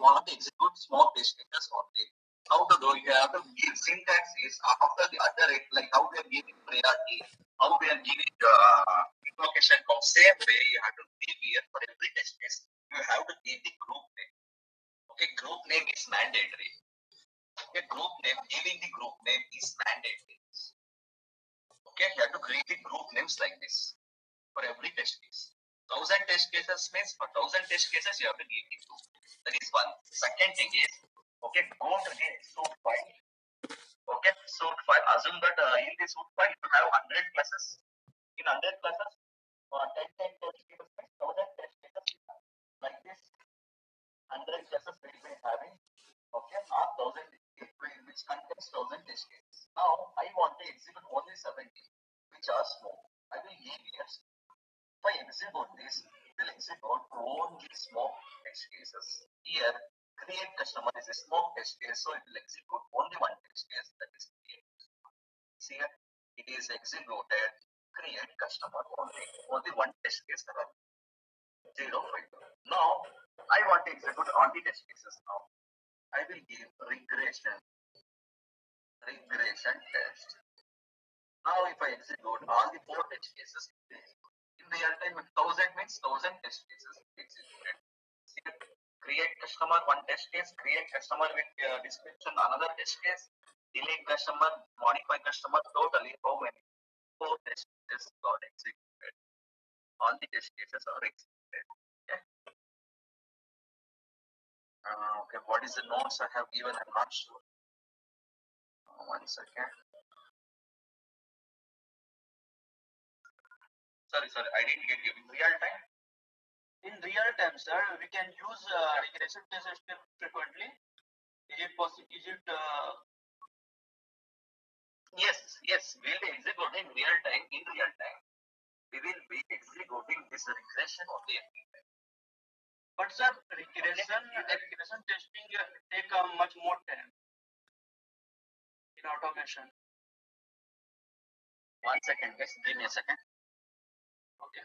want to execute small test cases only. How to do? You have to give syntax is after the other rate, like how we are giving priority, how we are giving invocation from same way. You have to give here for every test case. You have to give the group name. Okay, group name is mandatory. Okay, group name, giving the group name is mandatory. Okay, you have to create the group names like this for every test case. 1000 test cases means for 1000 test cases you have to give the group. That is one. Second thing is, okay, go to the source file. Okay, source file. Assume that in the source file you have 100 classes. In 100 classes, 10 test cases means 1000 test cases like this. 100 classes will be having. Okay, not 1000, which contains 1000 test cases. Now I want to execute only 70, which are small. I will give here. If I execute this, it will execute only small test cases. Here, create customer is a small test case, so it will execute only one test case, that is create. See here, it is executed create customer only one test case. 0, 5. Now, I want to execute all the test cases now. I will give regression test. Now, if I execute all the 4 test cases, in real time, 1000 means 1000 test cases executed. Create customer one test case, create customer with description another test case, delete customer, modify customer, totally how many? 4 test cases got executed. All the test cases are executed. Okay. Okay, what is the notes I have given? I'm not sure. 1 second. Sorry, I didn't get you. In real time? In real time, sir, we can use regression test frequently. Is it possible? Yes, we'll be executing real time. In real time, we will be executing this regression only. But sir, regression testing take much more time in automation. 1 second, guys. Give me a second. Okay.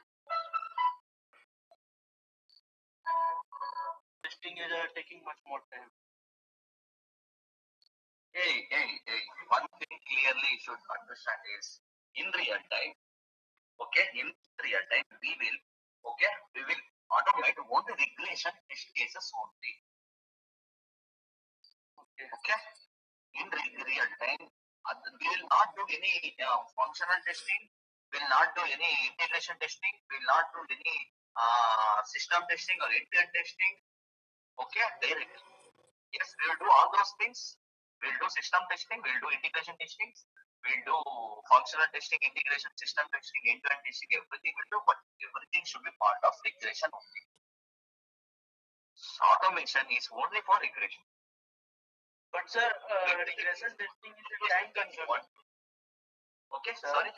Testing is taking much more time. Hey. One thing clearly you should understand is in real time, okay, in real time, we will automate only regression test cases only. Okay. In real time, we will not do any functional testing, will not do any integration testing, will not do any system testing or end-to-end testing. Okay, directly. Yes, we will do all those things. We'll do system testing, we'll do integration testing, we'll do functional testing, integration, system testing, end-to-end testing, everything we'll do, but everything should be part of regression only. So automation is only for regression. But sir, regression testing is time consuming. Okay, sir. Sorry.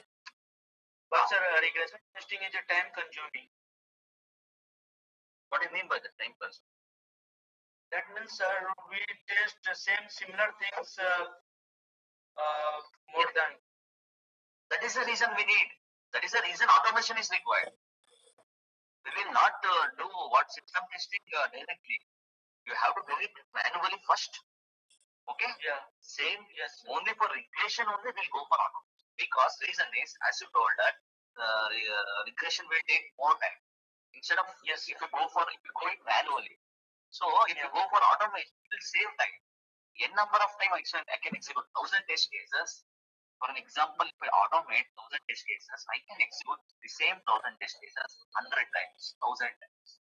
But sir, regression testing is time consuming. What do you mean by the time consuming? That means, sir, we test the similar things more than. That is the reason we need. That is the reason automation is required. We will not do what system testing directly. You have to do it manually first. Okay? Yeah. Same. Yes. Only for regression only we'll go for automation. Because reason is, as you told that, regression will take more time. Instead of if you go it manually. So if you go for automation, it will save time. N number of time I can execute 1000 test cases. For an example, if I automate 1000 test cases, I can execute the same 1000 test cases 100 times, 1000 times.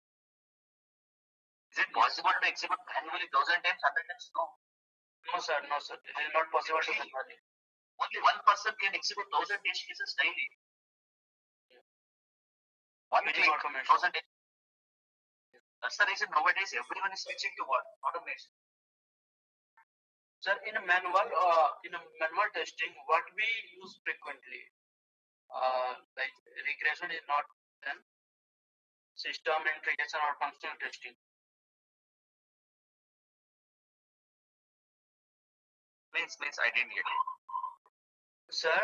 Is it possible to execute manually 1000 times, 100 times? No. No, sir. It is not possible to manually. Only one person can execute 1000 test cases daily. One click, 1000 test. That's the reason nowadays everyone is switching to what? Automation. Sir, in a manual testing, what we use frequently, like regression is not done, system integration or functional testing. Means I didn't get it. Sir,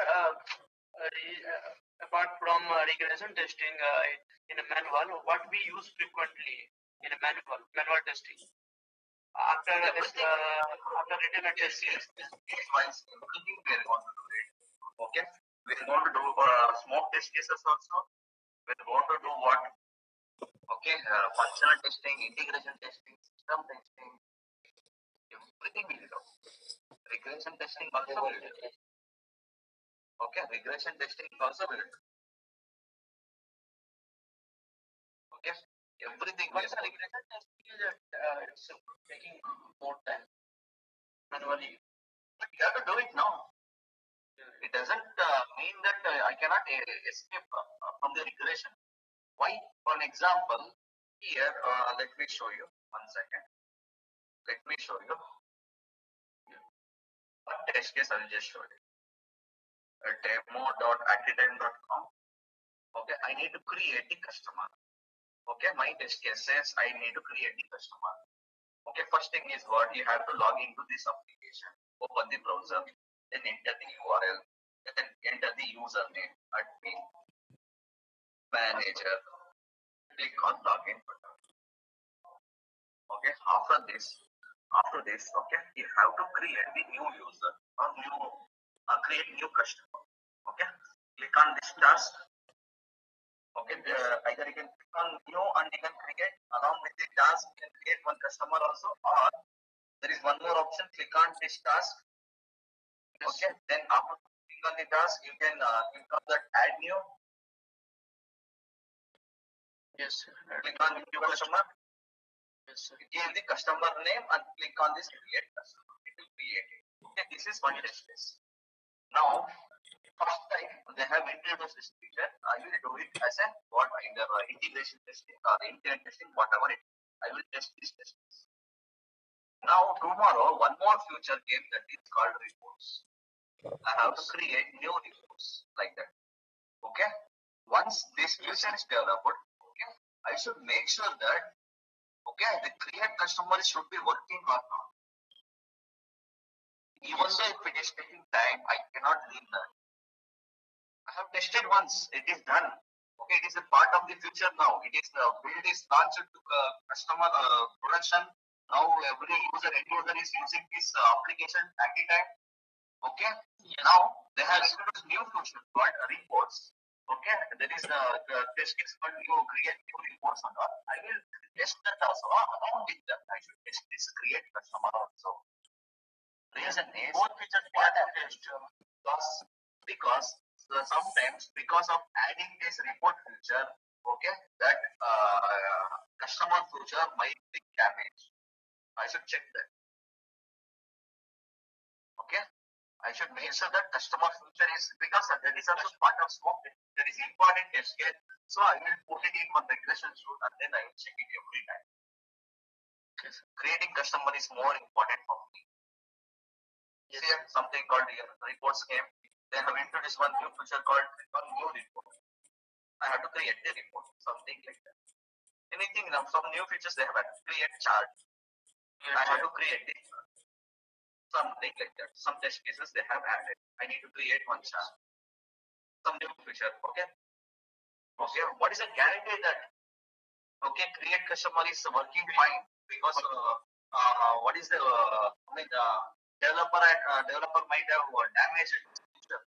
apart from regression testing in a manual, what we use frequently in a manual testing? after written a test case. Case-wise, everything we are going to do it. Okay, we are going to do smoke test cases also. We are going to do what? Okay, functional testing, integration testing, system testing, everything we will do. Regression testing also will do. Okay, regression testing also will do. Okay, everything. But the regression testing is it's taking more time manually. But you have to do it now. It doesn't mean that I cannot escape from the regression. Why? For an example, here, let me show you. 1 second. Let me show you. One test case I will just show you. Demo.actitime.com. Okay, I need to create the customer. Okay, my test case says I need to create the customer. Okay, first thing is what? You have to log into this application. Open the browser, then enter the URL, then enter the username, admin, manager, click on login button. Okay, after this, okay, you have to create the new user or create new customer. Okay, click on this task. Okay, either you can click on new and you can create along with the task, you can create one customer also, or there is one more option, click on this task. Okay, then after click on the task, you can click on that add new. Yes. Click on new customer. Yes. Give the customer name and click on this create customer. It will create it. Okay, this is one test case. Now, first time they have introduced this feature, I will do it as a what either integration testing or intent testing, whatever it is. I will test this test case. Now tomorrow, one more feature came that is called reports. I have to create new reports like that. Okay. Once this feature is developed, okay, I should make sure that okay, the create customer should be working or not. Even though if it is taking time, I cannot leave that. I have tested once, it is done. Okay, it is a part of the future now. It is build is launched to customer production. Now every user, end user is using this application at a time. Okay, now they have introduced new function called reports. Okay, there is the test case called you create new reports or not. I will test that also. Along with that, I should test this create customer also. Reason is both features we have to test because sometimes because of adding this report feature, okay, that customer feature might be damaged. I should check that. Okay, I should make sure that customer feature is because that is also part of smoke. That is important test case. So I will put it in one regression shoot and then I will check it every time. Yes. Creating customer is more important for me. Yes. Here something called reports came. They have introduced one new feature called new report. I have to create the report, something like that. Anything, some new features they have to create chart. I have to create it. Something like that. Some test cases they have added. I need to create one chart. Some new feature. Okay. Okay. What is the guarantee that okay create customer is working fine because what is the developer might have damaged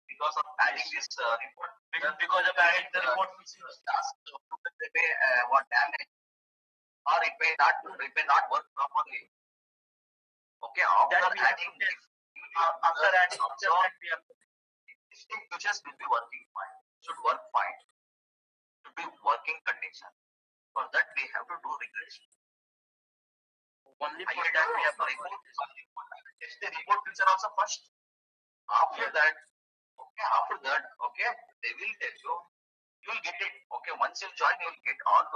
because of adding this report. Because of adding the report task they may what damage or it may not work properly. Okay, after adding existing features will be working fine. Should work fine. Should be working condition. For that we have to do regression. Only for that we have to test the report feature also first. After that, okay, they will tell you, you will get it. Okay, once you join, you will get all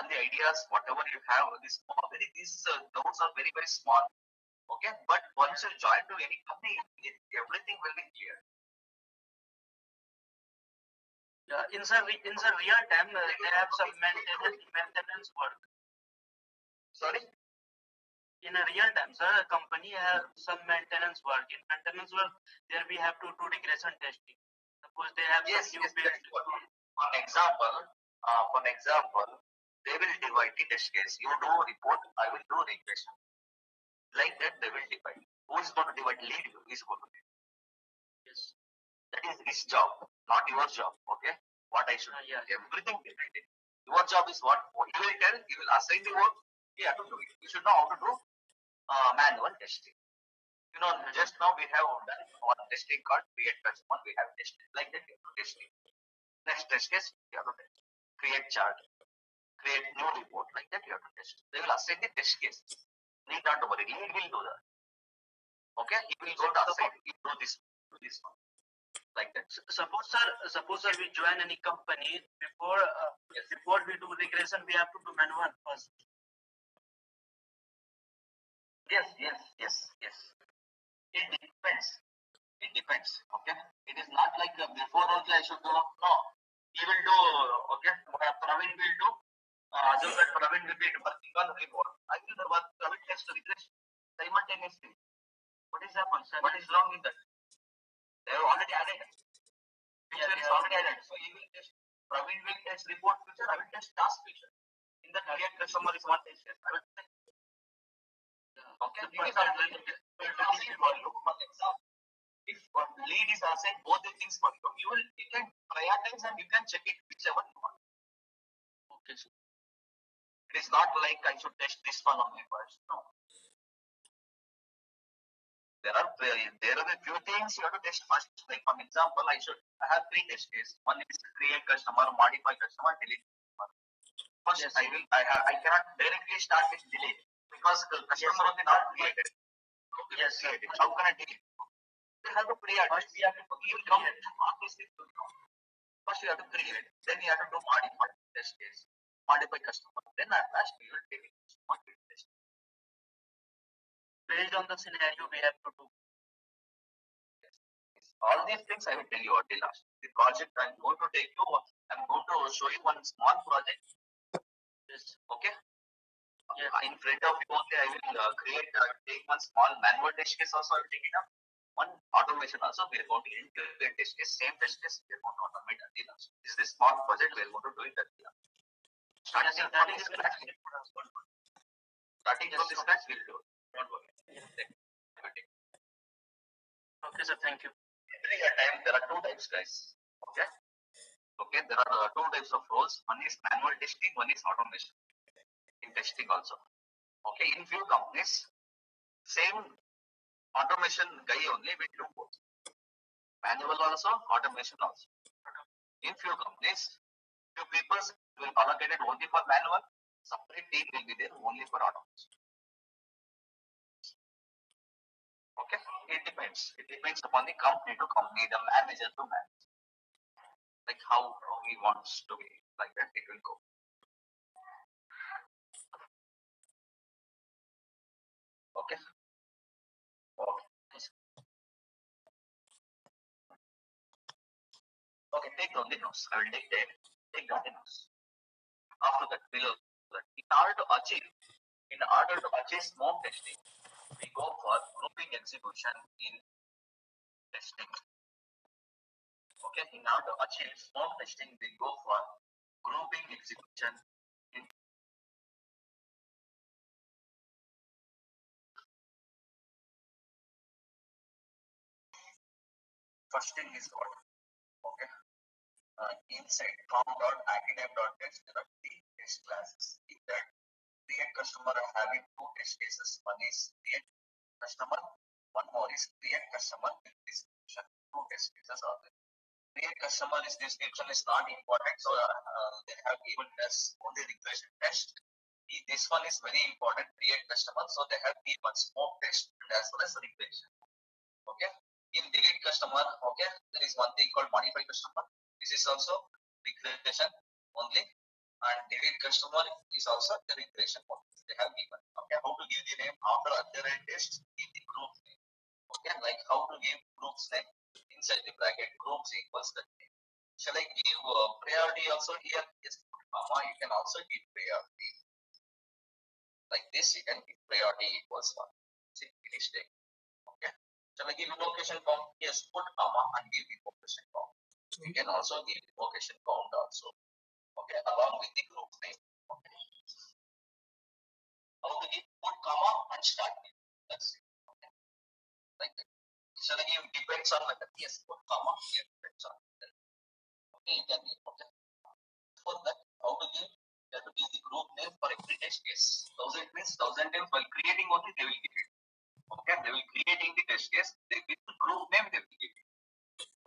the ideas, whatever you have. These those are very, very small. Okay, but once you join to any company, everything will be clear. In the real time, they have some maintenance work. Sorry? In a real time, sir, a company has some maintenance work. In maintenance work, there we have to do regression testing. Suppose they have some new build. For example, They will divide the test case. You do report, I will do regression. Like that, they will divide. Who is going to divide? Lead is going to divide. Yes. That is his job, not your job. Okay? What I should Yeah. Everything divided. Your job is what? He will tell, he will assign the work, he has to do it. You should know how to do manual testing. You know, just now we have done one testing called create customer, we have tested. Like that, you have to testing. Next test case, you have to test. Create chart, create new report. Like that, you have to test. They will assign the test case. Need not to worry, he will do that. Okay? He will go to assign, he will do this one. Like that. Suppose sir, we join any company before before we do regression, we have to do manual first. Yes. It depends. Okay. It is not like before only I should do. No. He will do. Okay. Praveen will do. Assume that Praveen will be working on report. I will do what Praveen test regression simultaneously. What is happened? What is wrong with that? They have already added. Feature is already added. So he will test. Praveen will test report feature. I will test task feature. In the create customer is one test. I will test. Okay. If lead is assigned both the things for you, you can prioritize and you can check it whichever you want. Okay, sir. It is not like I should test this one only first. No. There are a few things you have to test first. Like for example, I have three test cases. One is create customer, modify customer, delete customer. First, yes. I cannot directly start with delete because the customer is not created. Yes, sir. How can I delete? You have to create. First, we have to create. First, you have to create. Then you have to do modify test case, modify customer. Then at last, you will delete test. Based on the scenario, we have to do. All these things I will tell you at the last. The project I'm going to take you. I'm going to show you one small project. Yes. Okay. Yeah. In front of you only, I will take one small manual test case also. I will take it up. One automation also. We are going to integrate test case. Same test case. We are going to automate at the last. This is a small project. We are going to do it at the last. Starting from the scratch. Starting from the scratch, we'll do it. Don't worry. Okay, sir. Thank you. Every time there are two types, guys. Okay. There are two types of roles. One is manual testing. One is automation. In testing also. Okay. In few companies, same automation guy only will do both. Manual also, automation also. In few companies, few people will allocate it only for manual. Separate team will be there only for automation. Okay, it depends. It depends upon the company to company, the manager to manager. Like how he wants to be, like that it will go. Okay. Okay, take down the notes. I will take that. Take down the notes. After that, below that, in order to achieve smoke testing, we go for grouping execution in testing. Okay, in order to achieve smoke testing, we go for grouping execution in first thing is what? Okay. Inside com.academ.test, there are three test classes. In that, create customer having two test cases. One is create customer, one more is create customer with description. Two test cases are there. Create customer is description is not important, so they have given us only regression test. This one is very important, create customer, so they have given smoke test as well as regression. Okay. In delete customer, okay, there is one thing called modify customer. This is also regression only, and delete customer is also the regression only. They have given. Okay, how to give the name after alternate test, give the group name. Okay, like how to give groups name inside the bracket, groups equals the name. Shall I give priority also here? Yes, comma. You can also give priority. Like this, you can give priority equals 1. See, it is taken. Okay. Shall I give invocation count? Yes, put comma and give invocation count. You can also give invocation count also. Okay, along with the group name. Okay. How to give put comma and start name. That's it. Okay. Like that. Shall I give depends on method? Yes, put comma here depends on method. Okay, you can give. Okay. For that, how to give? You have to give the group name for every test case. 1000 means 1000 times while creating only they will give it. Okay, they will creating the test case. They with the group name they will give it.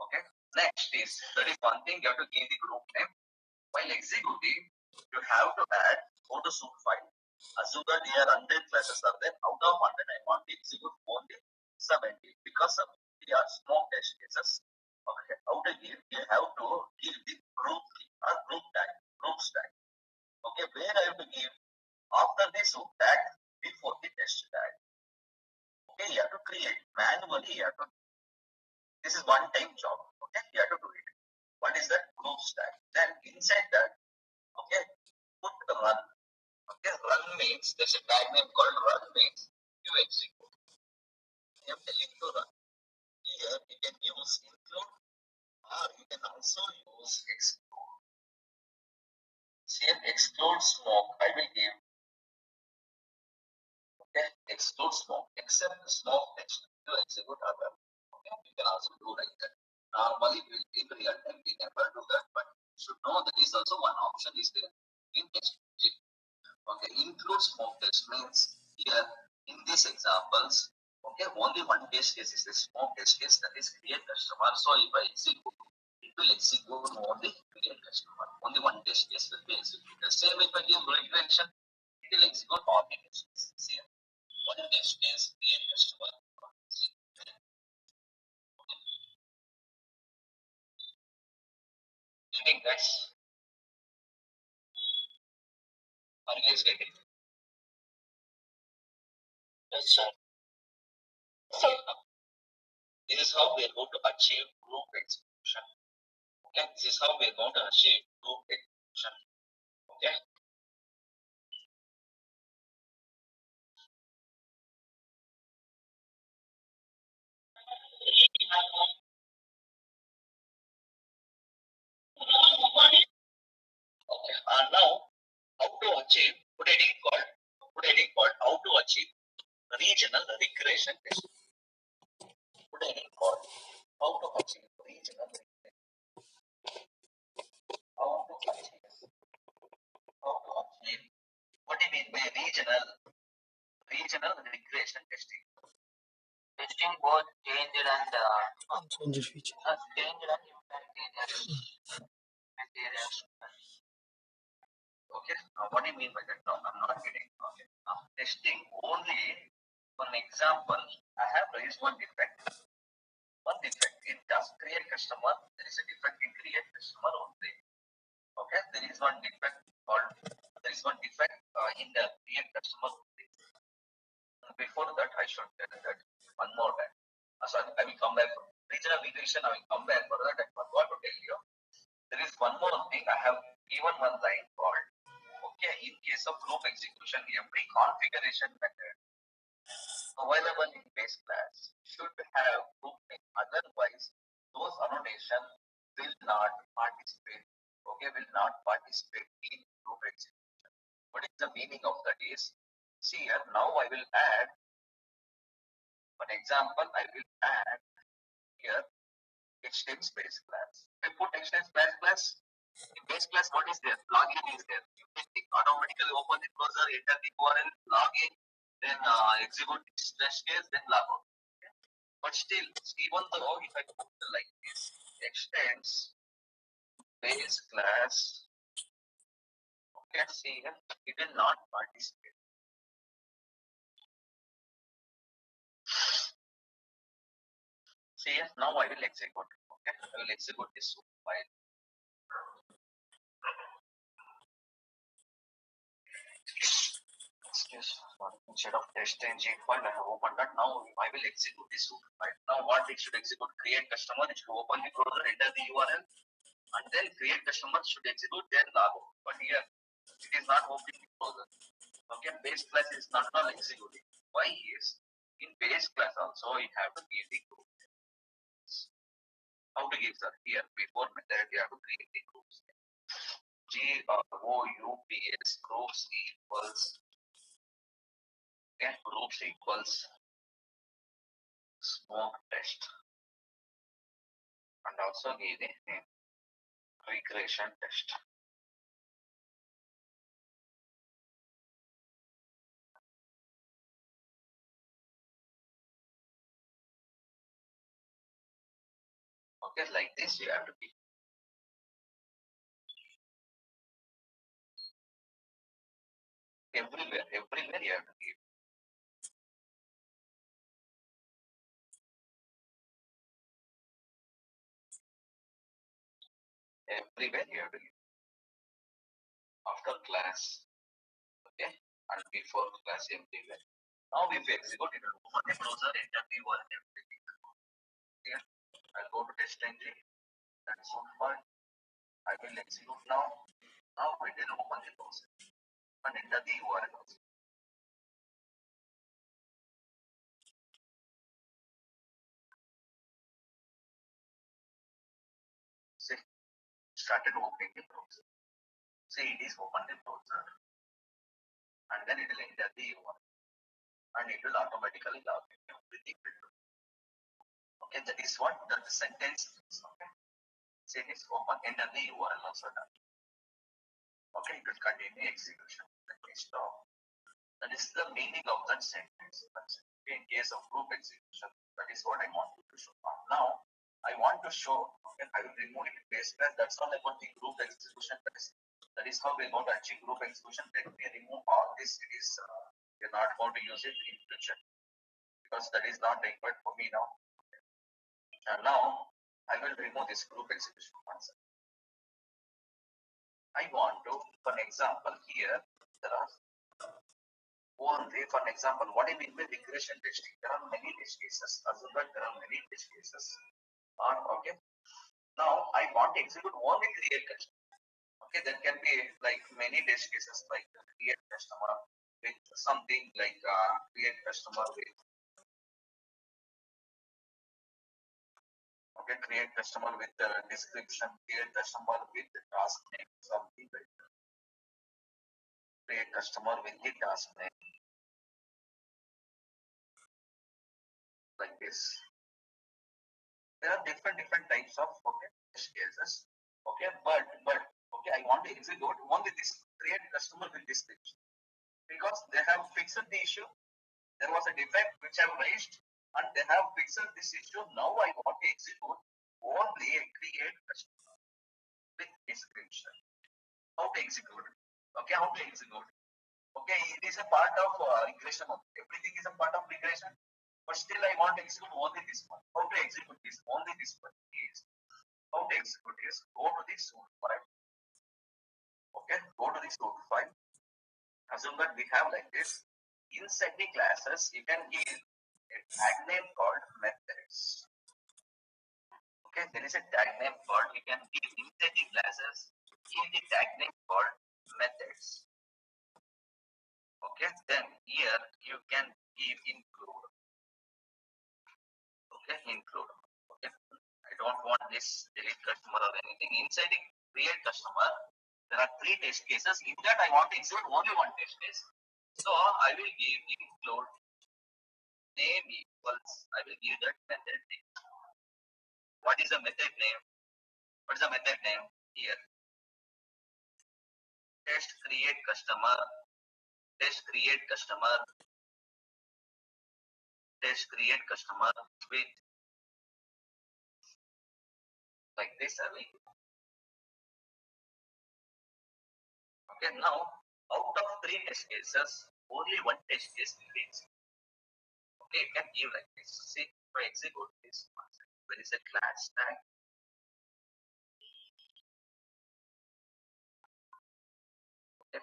Okay. Next is that is one thing you have to give the group name. While executing, you have to add photo soup file. Assume that here 100 classes are there. Out of 100, I want to execute only 70 because of they are small test cases. Okay. How to give? You have to give the group or group tag, groups tag. Okay. Where I have to give after the soup tag before the test tag. Okay. You have to create manually. You have to. This is one time job. Okay. You have to do it. What is that groups tag? Then inside that, okay, put the run. Okay, run means there's a tag name called run means you execute. I am telling you to run. Here you can use include or you can also use exclude. Here exclude smoke. I will give. Okay, exclude smoke except smoke text to execute other. Okay, you can also do like that. Normally in real time we never do that, but you should know that is also one option is there in text. Okay, include smoke test means here in these examples, okay, only one test case is the smoke test case that is create customer. So if I execute, it will execute only create customer. Only one test case will be executed. Same if I give regression, it will execute all the test cases. See, one test case create customer. Getting guys? Are you guys getting? Yes, sir. So this is how we are going to achieve group execution. Okay, this is how we are going to achieve group execution. Okay. Okay. Now, how to achieve? Put heading called how to achieve regional regression test. Put heading called how to achieve regional regression. How to achieve? How to achieve? What do you mean by regional regression testing? Testing both changed and unchanged feature. Changed and impact areas. Okay. What do you mean by that? No, I'm not getting. Okay. Testing only. For an example, I have raised one defect. One defect in just create customer. There is a defect in create customer only. Okay. There is one defect called. There is one defect in the create customer only. Before that, I should tell that one more time. So I will come back. Regional regression. I will come back for that. I forgot to tell you. There is one more thing. I have given one line called. Okay, in case of group execution, every configuration method available in base class should have group name. Otherwise, those annotation will not participate. Okay, will not participate in group execution. What is the meaning of that is? See here, now I will add, for example, I will add here extends base class. I put extends base class. In base class, what is there? Login is there. You can automatically open the browser, enter the URL, login, then execute this test case, then log out. Okay? But still, even though if I put like this, extends base class, okay, see here, it will not participate. See here, now I will execute. Okay, I will execute this file. Instead of test.ng file, I have opened that. Now I will execute this file. Now what it should execute? Create customer. It should open the browser, enter the URL, and then create customer should execute, then log out. But here it is not opening the browser. Okay, base class is not all executing. Why is in base class also you have to give the group. How to give that here before method you have to create the groups. GROUPS groups equals Okay, groups equals smoke test, and also give the name regression test. Okay, like this you have to be. Everywhere you have to give. Everywhere you have to give. After class, okay, and before class, everywhere. Now if you execute, it will open the browser, enter the URL, everything. Okay, I'll go to test engine. That is one part. I will execute now. Now it will open the browser and enter the URL also. See, started opening the browser. See, it is open the browser, and then it will enter the URL, and it will automatically log in. Everything will do. Okay, that is what the sentence is. Okay, see, it is open. Enter the URL also done. Okay, it will continue execution. Let me stop. That is the meaning of that sentence. In case of group execution, that is what I want to show. Now, I want to show, okay, I will remove it base class. That's all about the group execution. That is how we are going to achieve group execution. Let me remove all this. It is, we're not going to use it in future because that is not required for me now. And now, I will remove this group execution concept. I want to, for example, here, there are for example, what I mean by regression testing, there are many test cases. Assume that there are many test cases. Okay. Now I want to execute only create customer. Okay, that can be like many test cases, like create customer with something like create customer with. Okay, create customer with the description, create customer with the task name, something like that. Create customer with the task name. Like this. There are different types of test cases. Okay, but okay, I want to execute only this create customer with description because they have fixed the issue. There was a defect which I have raised, and they have fixed this issue. Now I want to execute only create customer with description. How to execute? Okay, how to execute? Okay, it is a part of regression. Everything is a part of regression. But still, I want to execute only this one. How to execute this? Only this one is how to execute is go to this source file. Okay, go to the source file. Assume that we have like this. Inside the classes, you can give a tag name called methods. Okay, there is a tag name called, you can give inside the classes, give the tag name called methods. Okay, then here you can give include. Okay, include. Okay, I don't want this delete customer or anything. Inside the create customer, there are 3 test cases. In that, I want to execute only one test case. So I will give include name equals, I will give that method name. What is the method name? What is the method name here? Test create customer. Test create customer. Test create customer with like this. Okay, now out of 3 test cases, only one test case will be executed. Okay, you can give like this. See, if I execute this, there is a class tag. Okay.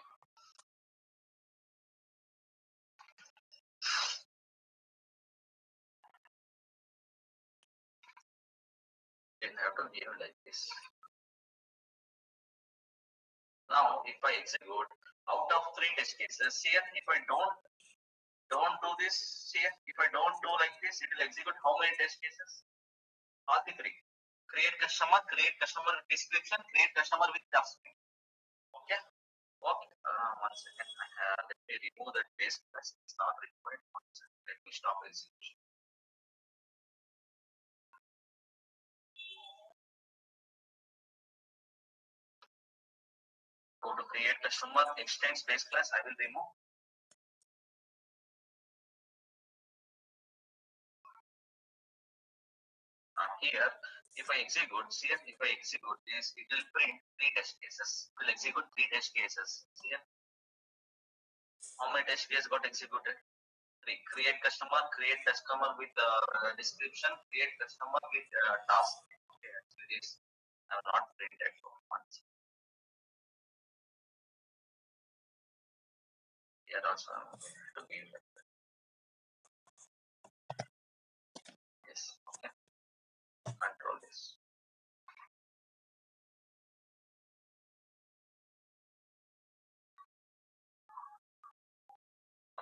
You have to give like this. Now, if I execute out of 3 test cases, here if I don't do this, here if I don't do like this, it will execute how many test cases? All the 3. Create customer with description, create customer with task name. Okay. Okay. One second. Let me remove that base class. It's not required. One second. Let me stop execution. Go to create customer extends base class. I will remove. Here, if I execute, see if I execute this, it will print 3 test cases. It will execute 3 test cases. See here. How many test cases got executed? 3. Create customer with description, create customer with task. Okay, actually this I have not printed for once. Here also I'm going to give it. Yes, okay. Control this.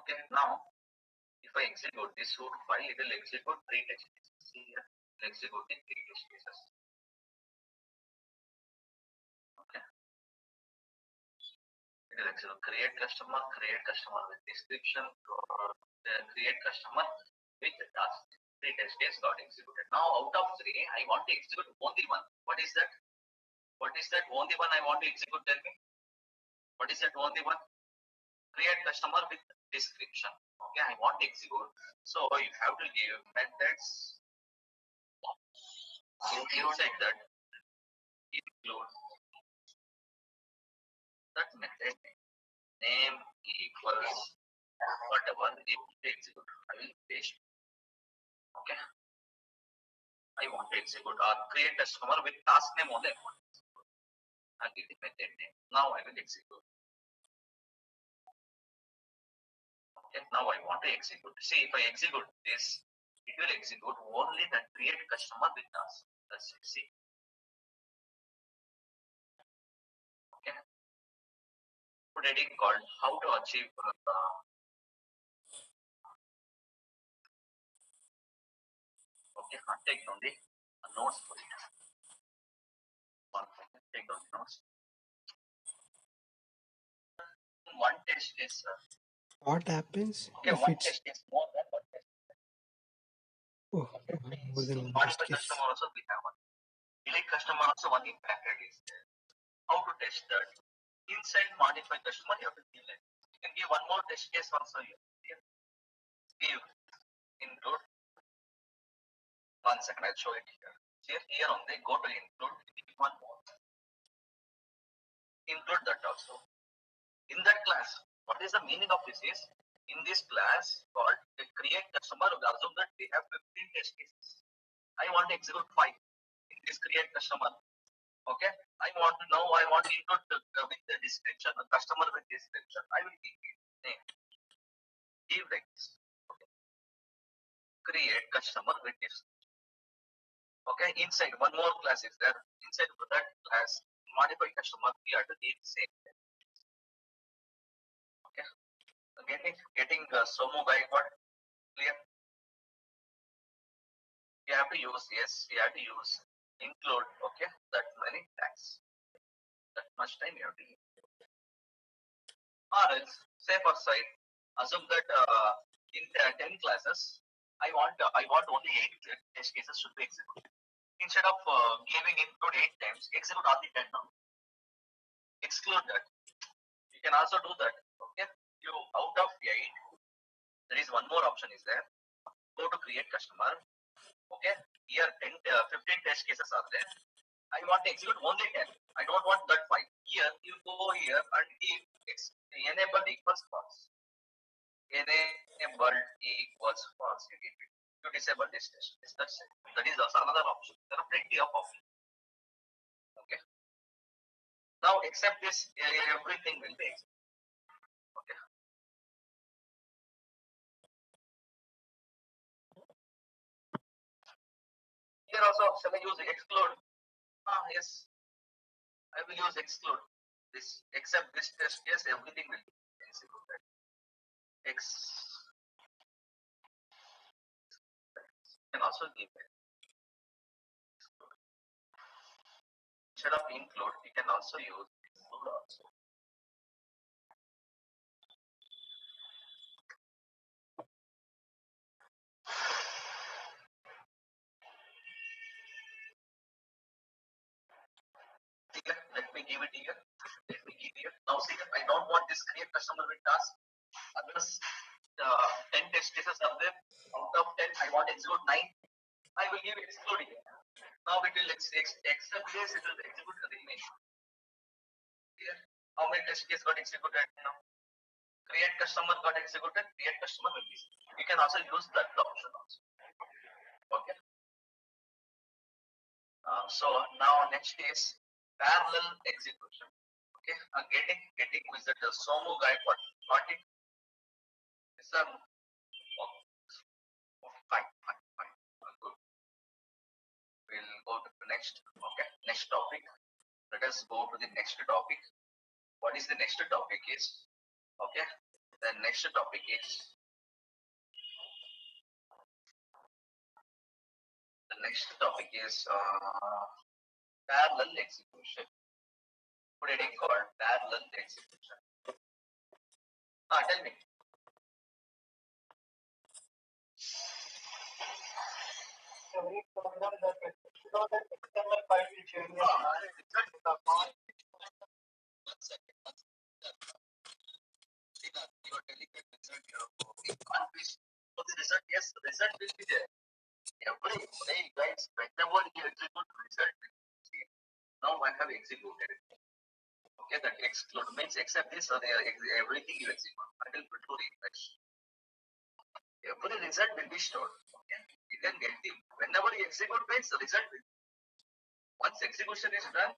Okay, now if I execute this root file, it will execute 3 test cases. See here, it will execute in 3 test cases. Okay. It will execute create customer with description, create customer with the task. 3 test cases got executed. Now out of 3, I want to execute only one. What is that? What is that only one I want to execute? Tell me. What is that only one? Create customer with description. Okay, I want to execute. So you have to give methods inside that include that method name equals whatever it will execute. I will paste. Okay. I want to execute or create customer with task name only. I'll give the method name. Now I will execute. Okay, now I want to execute. See, if I execute this, it will execute only the create customer with task. That's it. See. Okay. Put heading called how to achieve okay, take down the notes for it. One second, take down the notes. One test is what happens okay, if one it's test is more than one test. okay, more than one Modify test case? customer also we have one. Delete customer also one impacted is there. How to test that? Inside modify customer, you have to give it. You can give one more test case also here. Give include. One second, I'll show it here. Here on they go to include one more. Include that also. In that class, what is the meaning of this is, in this class called create customer, we assume that we have 15 test cases. I want to execute 5 in this create customer. Okay, I want to include with the description, the customer with description. I will give it name. Give like this. Okay. Create customer with description. Okay, inside one more class is there. Inside that class, modify customer, we have to give same. Okay, getting Somo Gaikwad clear. We have to use we have to use include. Okay, that many tags. That much time you have to use. Or else, say for side, assume that in 10 classes, I want only 8 test cases should be executed. Instead of giving include 8 times, execute only 10 now. Exclude that. You can also do that. Okay, you out of 8, there is one more option is there. Go to create customer. Okay, here 15 test cases are there. I want to execute only 10. I don't want that 5. Here you go here and enable equals false. Enable equals false. You disable this test. That's it. That is also another option. There are plenty of options. Okay. Now except this, everything will be executed. Okay. Here also, shall I use exclude? Yes. I will use exclude. This except this test case, everything will be executed. Can also give it. Instead of include, you can also use include also. See here, let me give it here. Let me give here. Now see here, I don't want this create customer with task. Others, 10 test cases are there. Out of 10, I want execute 9. I will give exclude here. Now it will accept this, it will execute the remaining. Here, how many test cases got executed now? Create customer got executed, create customer will be. You can also use that option also. Okay. So now next is parallel execution. Okay, getting wizard Somu guy got it. Yes, sir. Fine. Good. We'll go to the next. Okay, next topic. Let us go to the next topic. What is the next topic is? Okay, the next topic is parallel execution. What did it called? Parallel execution. Tell me. Every program that XML file will change the font. One second. See that your delicate result here. So the result, yes, the result will be there. Every guys, whenever you execute result, see, now I have executed it. Okay, that exclude means except this or everything you execute until to refresh. Every result will be stored. Okay, you can get the whenever you execute means the result will. Once execution is done,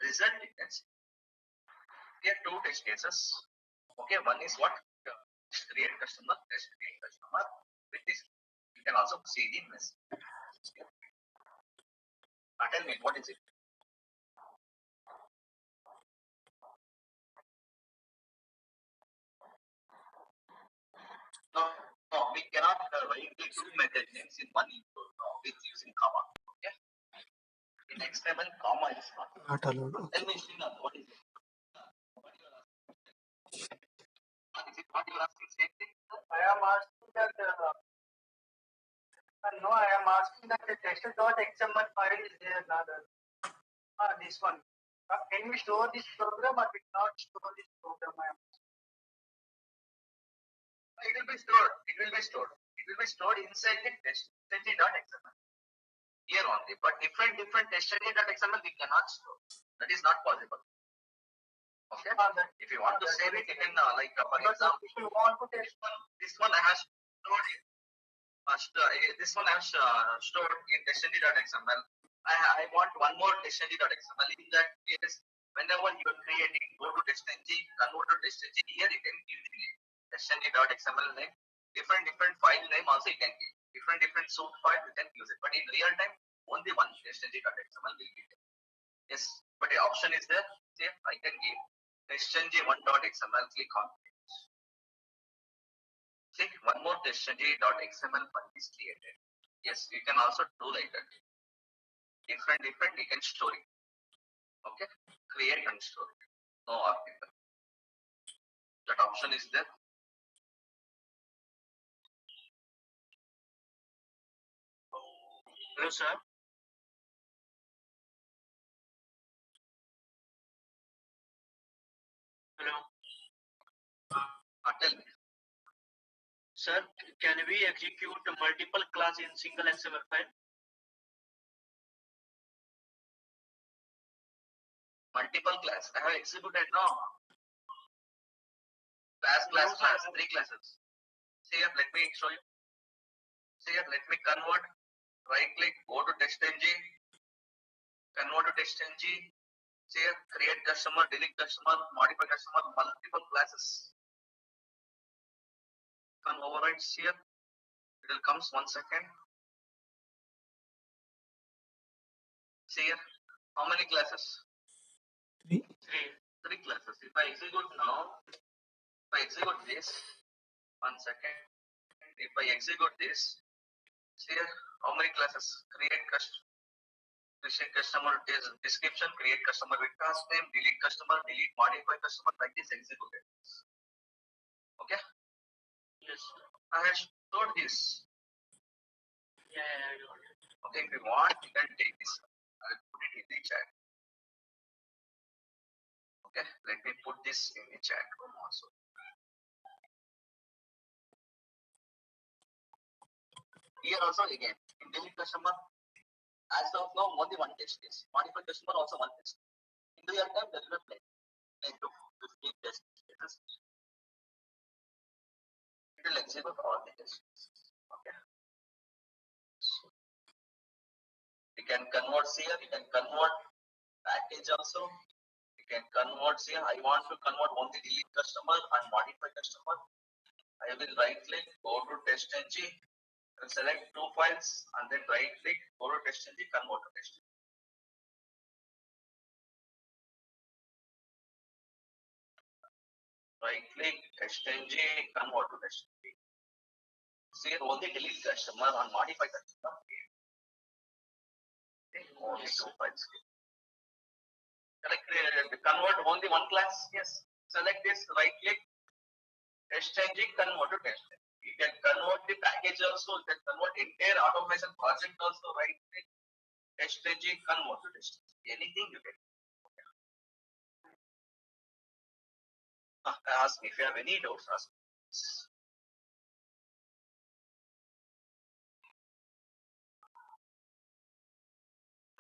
result you can see. Here two test cases. Okay, one is what? Create customer, test create customer with this. You can also see the message. Tell me, what is it? No, we cannot write the two method names in one input. No, it's using comma. Okay. In XML, comma is Not allowed. Tell me, Srinath, what is it? What you are asking? Is it what you are asking? Same thing? I am asking that. No, I am asking that the test.xml file is there. This one. Can we store this program or we not store this program? It will be stored. It will be stored. It will be stored inside the test.xml. Here only, but different test.xml we cannot store. That is not possible. Okay. If you want to save it, you can like for example, if you want to test this one I have stored it. This one I have stored in test.xml. I want one more test.xml. In that case, whenever you are creating, go to test.ng, convert to test.ng. Here you can give the name test.xml name. Different file name also you can give. Different source file you can use it. But in real time, only one test.xml will be there. Yes, but the option is there. See, I can give testng1.xml. Click on. See, one more testng.xml file is created. Yes, you can also do like that. Different, you can store it. Okay, create and store it. No article. That option is there. Hello, sir. Hello. Tell me. Sir, can we execute multiple class in single XML file? Multiple class. I have executed now. Class, 3 classes. See here, let me show you. See here, let me convert. Right click, go to testng. Convert to testng. See here, create customer, delete customer, modify customer, multiple classes. Can override here. It will come 1 second. See here, how many classes? 3. 3 classes. If I execute now, if I execute this, 1 second. If I execute this, see here, how many classes? Create customer description, create customer with task name, delete customer, delete, modify customer, like this executed. Okay? Yes. I have stored this. Yeah. Okay, if you want, you can take this. I'll put it in the chat. Okay, let me put this in the chat room also. Here also again, in delete customer, as of now, only one test case. Modify customer also one test. In real time, there is a play. Like 15 test cases. It will execute all the tests. Okay. So you can convert here, you can convert package also. You can convert here. I want to convert only delete customer and modify customer. I will right click, go to test ng, and select two files, and then right click, go to test ng, convert to test ng. Right click, test ng, convert to test ng. See only delete customer and modify customer. Only two files. Select convert only one class. Yes. Select this, right click, test ng, convert to test ng. You can convert the package also, you can convert entire automation project also, right click, test ng, convert to test ng. Anything you can. Ask me if you have any doubts. Ask me.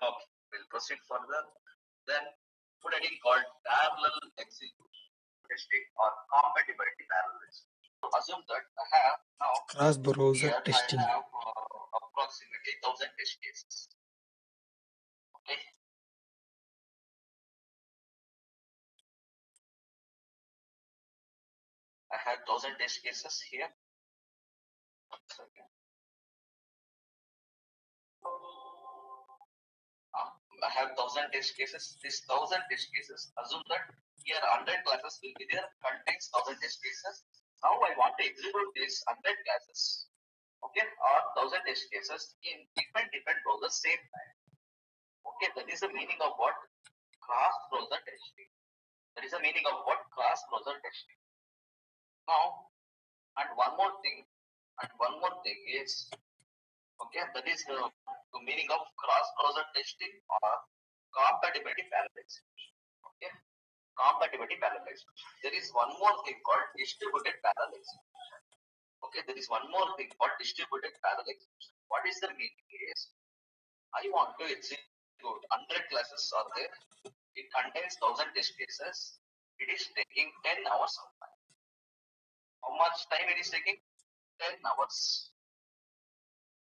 Okay, we'll proceed further. Then put a thing called parallel execution testing or compatibility parallel. So assume that I have now cross-browser here testing. I have approximately 1,000 test cases. Okay. I have 1,000 test cases here. I have 1,000 test cases. This 1,000 test cases, assume that here 100 classes will be there, contains 1,000 test cases. Now I want to execute these 100 classes, okay, or 1,000 test cases in different browsers same time. Okay, that is the meaning of what? Cross-browser testing. That is the meaning of what? Cross-browser testing. Now, and one more thing is, okay, that is the meaning of cross-browser testing or compatibility parallel execution. Okay, compatibility parallel execution. There is one more thing called distributed parallel execution. Okay, there is one more thing called distributed parallel execution. What is the meaning is, I want to execute 100 classes are there. It contains 1,000 test cases. It is taking 10 hours of time. How much time it is taking? 10 hours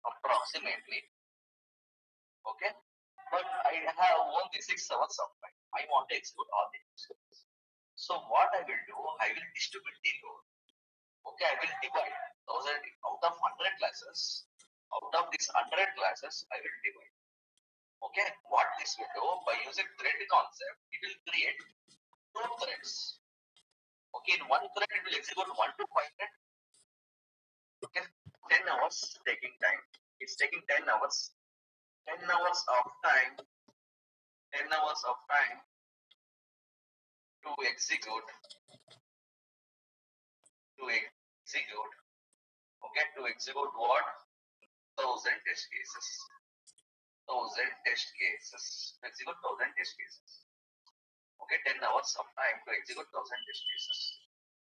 approximately. Okay, but I have only 6 hours of time. I want to execute all the cases. So what I will do, I will distribute the load. Okay, I will divide 1,000 out of 100 classes. Out of these 100 classes, I will divide. Okay, what this will do, by using thread concept, it will create 2 threads. Okay, in one thread it will execute 1 to 5 threads. Okay, 10 hours taking time. It's taking 10 hours. 10 hours of time. 10 hours of time to execute. Okay, to execute what? 1,000 test cases. 1,000 test cases. Execute 1,000 test cases. Okay, 10 hours of time to execute 1,000 test cases.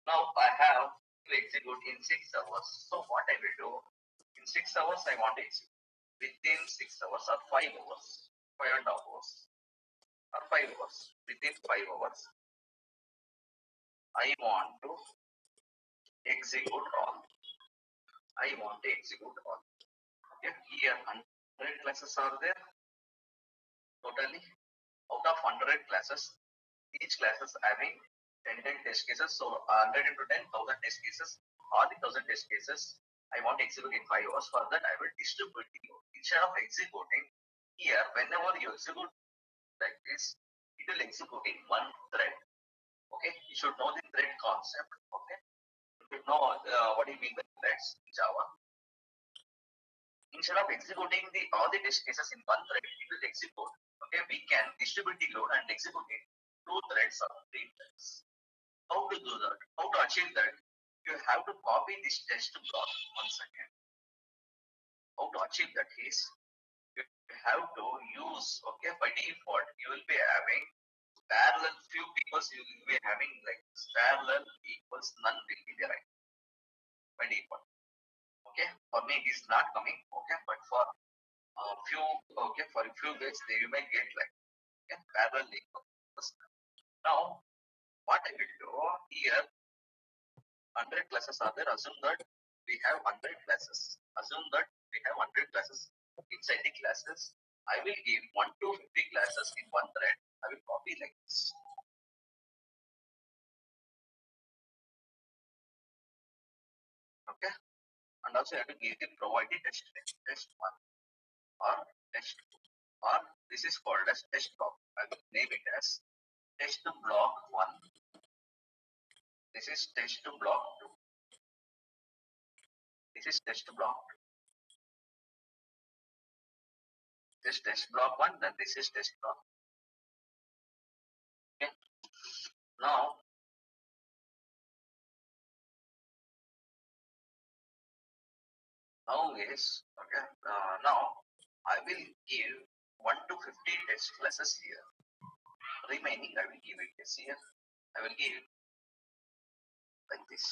Now I have to execute in 6 hours. So what I will do, in 6 hours I want to execute. Within 6 hours or 5 hours, 5.5 hours, or 5 hours, within 5 hours, I want to execute all. Okay, here 100 classes are there. Totally, out of 100 classes, each class is having 10 test cases. So 100 into 10, 1,000 test cases. All the 1,000 test cases, I want to execute in 5 hours. For that, I will distribute the load. Instead of executing here, whenever you execute like this, it will execute in one thread. Okay, you should know the thread concept. Okay, you should know what do you mean by threads in Java. Instead of executing all the test cases in one thread, it will execute. Okay, we can distribute the load and execute it 2 threads or 3 threads. How to do that? How to achieve that? You have to copy this test block once again. How to achieve that is, you have to use, okay, by default, you will be having parallel, few people you will be having like parallel equals none will be there, right? When equal. Okay, for me it is not coming. Okay, but for few, okay, for a few days they you may get like, okay, parallel equals. Now what I will do here, 100 classes are there. Assume that we have 100 classes. Assume that we have 100 classes. Inside the classes, I will give 1 to 50 classes in one thread. I will copy like this. Okay, and also I have to give the provide the test 1 or test 2, or this is called as test block. I will name it as test block 1. This is test block 2. This is test block 2. This is test block 1, then this is test block. Okay. Now is okay. Now I will give 1 to 50 test classes here. Remaining I will give it this here. I will give like this.